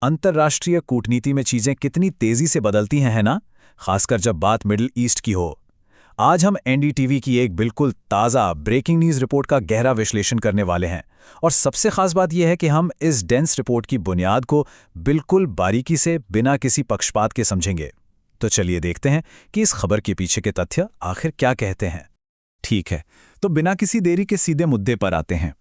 अंतर्राष्ट्रीय कूटनीति में चीजें कितनी तेजी से बदलती हैं, है ना? खासकर जब बात मिडिल ईस्ट की हो। आज हम एनडीटीवी की एक बिल्कुल ताज़ा ब्रेकिंग न्यूज़ रिपोर्ट का गहरा विश्लेषण करने वाले हैं। और सबसे खास बात यह है कि हम इस डेंस रिपोर्ट की बुनियाद को बिल्कुल बारीकी से बिना किसी पक्षपात के समझेंगे। तो चलिए देखते हैं कि इस खबर के पीछे के तथ्य आखिर क्या कहते हैं। ठीक है, तो बिना किसी देरी के सीधे मुद्दे पर आते हैं।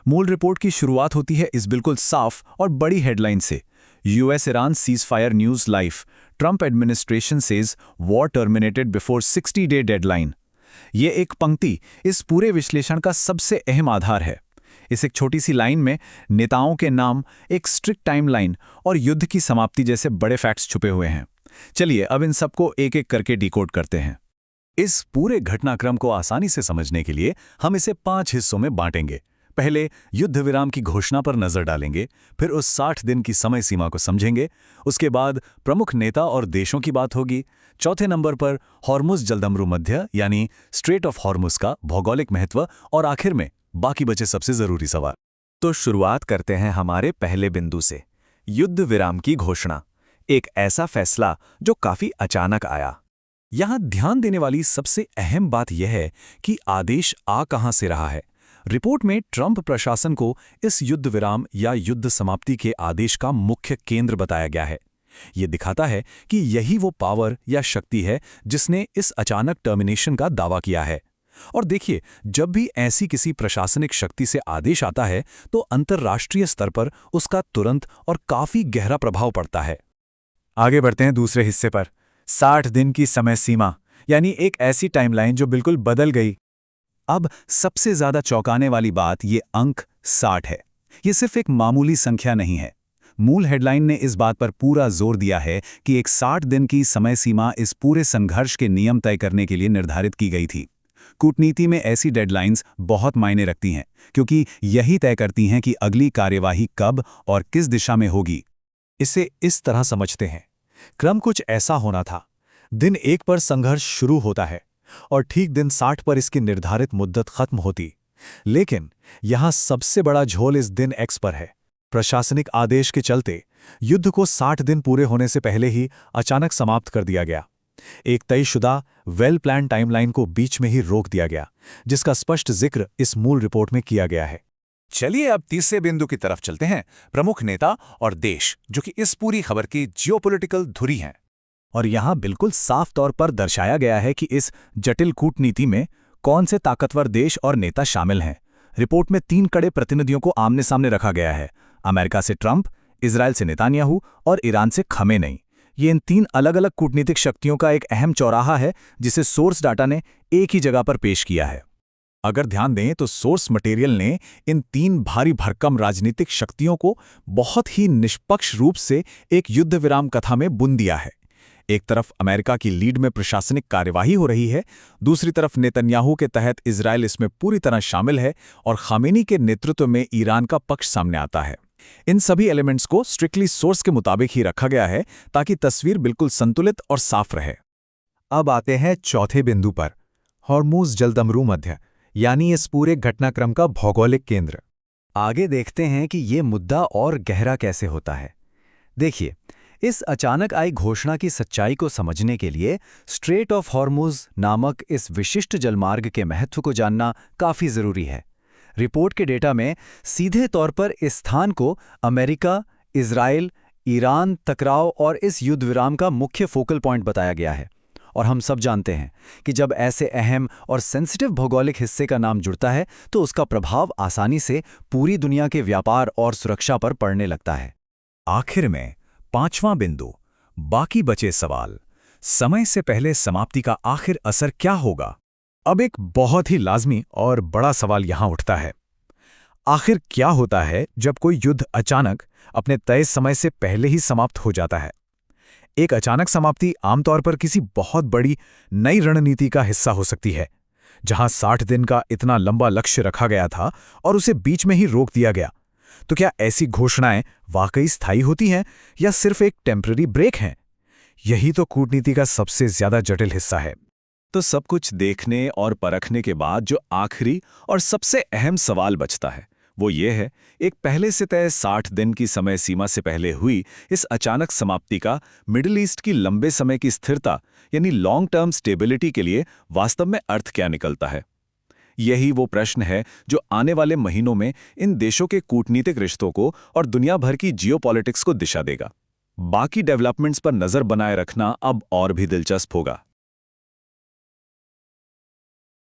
मूल रिपोर्ट की शुरुआत होती है इस बिल्कुल साफ और बड़ी हेडलाइन से, US Iran ceasefire news life, Trump administration says war terminated before 60-day deadline. ये एक पंक्ति इस पूरे विश्लेषण का सबसे अहम आधार है। इस एक छोटी सी लाइन में नेताओं के नाम, एक स्ट्रिक्ट टाइमलाइन और युद्ध की समाप्ति जैसे बड़े फैक्ट्स छुपे हुए हैं। चलिए अब इन सबको एक एक करके डिकोड करते हैं। इस पूरे घटनाक्रम को आसानी से समझने के लिए हम इसे 5 हिस्सों में बांटेंगे। पहले युद्ध विराम की घोषणा पर नजर डालेंगे, फिर उस 60 दिन की समय सीमा को समझेंगे, उसके बाद प्रमुख नेता और देशों की बात होगी, चौथे नंबर पर हॉर्मुज़ जलदमरू मध्य यानी स्ट्रेट ऑफ हॉर्मुज़ का भौगोलिक महत्व, और आखिर में बाकी बचे सबसे जरूरी सवाल। तो शुरुआत करते हैं हमारे पहले बिंदु से, युद्ध विराम की घोषणा। एक ऐसा फैसला जो काफी अचानक आया। यहां ध्यान देने वाली सबसे अहम बात यह है कि आदेश आ कहां से रहा है। रिपोर्ट में ट्रंप प्रशासन को इस युद्ध विराम या युद्ध समाप्ति के आदेश का मुख्य केंद्र बताया गया है। यह दिखाता है कि यही वो पावर या शक्ति है जिसने इस अचानक टर्मिनेशन का दावा किया है। और देखिए, जब भी ऐसी किसी प्रशासनिक शक्ति से आदेश आता है तो अंतर्राष्ट्रीय स्तर पर उसका तुरंत और काफी गहरा प्रभाव पड़ता है। आगे बढ़ते हैं दूसरे हिस्से पर, 60 दिन की समय सीमा, यानी एक ऐसी टाइमलाइन जो बिल्कुल बदल गई। अब सबसे ज्यादा चौंकाने वाली बात ये अंक 60 है। ये सिर्फ एक मामूली संख्या नहीं है। मूल हेडलाइन ने इस बात पर पूरा जोर दिया है कि एक 60 दिन की समय सीमा इस पूरे संघर्ष के नियम तय करने के लिए निर्धारित की गई थी। कूटनीति में ऐसी डेडलाइंस बहुत मायने रखती हैं, क्योंकि यही तय करती हैं कि अगली कार्यवाही कब और किस दिशा में होगी। इसे इस तरह समझते हैं, क्रम कुछ ऐसा होना था। दिन 1 पर संघर्ष शुरू होता है और ठीक दिन 60 पर इसकी निर्धारित मुद्दत खत्म होती। लेकिन यहां सबसे बड़ा झोल इस दिन X पर है। प्रशासनिक आदेश के चलते युद्ध को 60 दिन पूरे होने से पहले ही अचानक समाप्त कर दिया गया। एक तयशुदा वेल प्लान टाइमलाइन को बीच में ही रोक दिया गया, जिसका स्पष्ट जिक्र इस मूल रिपोर्ट में किया गया है। चलिए अब तीसरे बिंदु की तरफ चलते हैं, प्रमुख नेता और देश, जो कि इस पूरी खबर की जियोपॉलिटिकल धुरी हैं। और यहां बिल्कुल साफ तौर पर दर्शाया गया है कि इस जटिल कूटनीति में कौन से ताकतवर देश और नेता शामिल हैं। रिपोर्ट में 3 कड़े प्रतिनिधियों को आमने सामने रखा गया है, अमेरिका से ट्रंप, इजराइल से नेतान्याहू और ईरान से खमेनेई। ये इन 3 अलग अलग कूटनीतिक शक्तियों का एक अहम चौराहा है, जिसे सोर्स डाटा ने एक ही जगह पर पेश किया है। अगर ध्यान दें तो सोर्स मटेरियल ने इन 3 भारी भरकम राजनीतिक शक्तियों को बहुत ही निष्पक्ष रूप से एक युद्ध विराम कथा में बुन दिया है। एक तरफ अमेरिका की लीड में प्रशासनिक कार्यवाही हो रही है, दूसरी तरफ नेतन्याहू के तहत इजराइल इसमें पूरी तरह शामिल है और खामेनी के नेतृत्व में ईरान का पक्ष सामने आता है। इन सभी एलिमेंट्स को स्ट्रिक्टली सोर्स के मुताबिक ही रखा गया है ताकि तस्वीर बिल्कुल संतुलित और साफ रहे। अब आते हैं चौथे बिंदु पर, हॉर्मुज़ जलदमरू मध्य, यानी इस पूरे घटनाक्रम का भौगोलिक केंद्र। आगे देखते हैं कि ये मुद्दा और गहरा कैसे होता है। देखिए, इस अचानक आई घोषणा की सच्चाई को समझने के लिए स्ट्रेट ऑफ हॉर्मुज़ नामक इस विशिष्ट जलमार्ग के महत्व को जानना काफी जरूरी है। रिपोर्ट के डेटा में सीधे तौर पर इस स्थान को अमेरिका, इजराइल, ईरान टकराव और इस युद्ध विराम का मुख्य फोकल पॉइंट बताया गया है। और हम सब जानते हैं कि जब ऐसे अहम और सेंसिटिव भौगोलिक हिस्से का नाम जुड़ता है तो उसका प्रभाव आसानी से पूरी दुनिया के व्यापार और सुरक्षा पर पड़ने लगता है। आखिर में 5वां बिंदु, बाकी बचे सवाल। समय से पहले समाप्ति का आखिर असर क्या होगा? अब एक बहुत ही लाजमी और बड़ा सवाल यहां उठता है, आखिर क्या होता है जब कोई युद्ध अचानक अपने तय समय से पहले ही समाप्त हो जाता है? एक अचानक समाप्ति आमतौर पर किसी बहुत बड़ी नई रणनीति का हिस्सा हो सकती है, जहां 60 दिन का इतना लंबा लक्ष्य रखा गया था और उसे बीच में ही रोक दिया गया। तो क्या ऐसी घोषणाएं वाकई स्थायी होती हैं या सिर्फ एक टेम्पररी ब्रेक हैं? यही तो कूटनीति का सबसे ज्यादा जटिल हिस्सा है। तो सब कुछ देखने और परखने के बाद जो आखिरी और सबसे अहम सवाल बचता है वो ये है, एक पहले से तय 60 दिन की समय सीमा से पहले हुई इस अचानक समाप्ति का मिडिल ईस्ट की लंबे समय की स्थिरता यानी लॉन्ग टर्म स्टेबिलिटी के लिए वास्तव में अर्थ क्या निकलता है। यही वो प्रश्न है जो आने वाले महीनों में इन देशों के कूटनीतिक रिश्तों को और दुनिया भर की जियोपॉलिटिक्स को दिशा देगा। बाकी डेवलपमेंट्स पर नजर बनाए रखना अब और भी दिलचस्प होगा।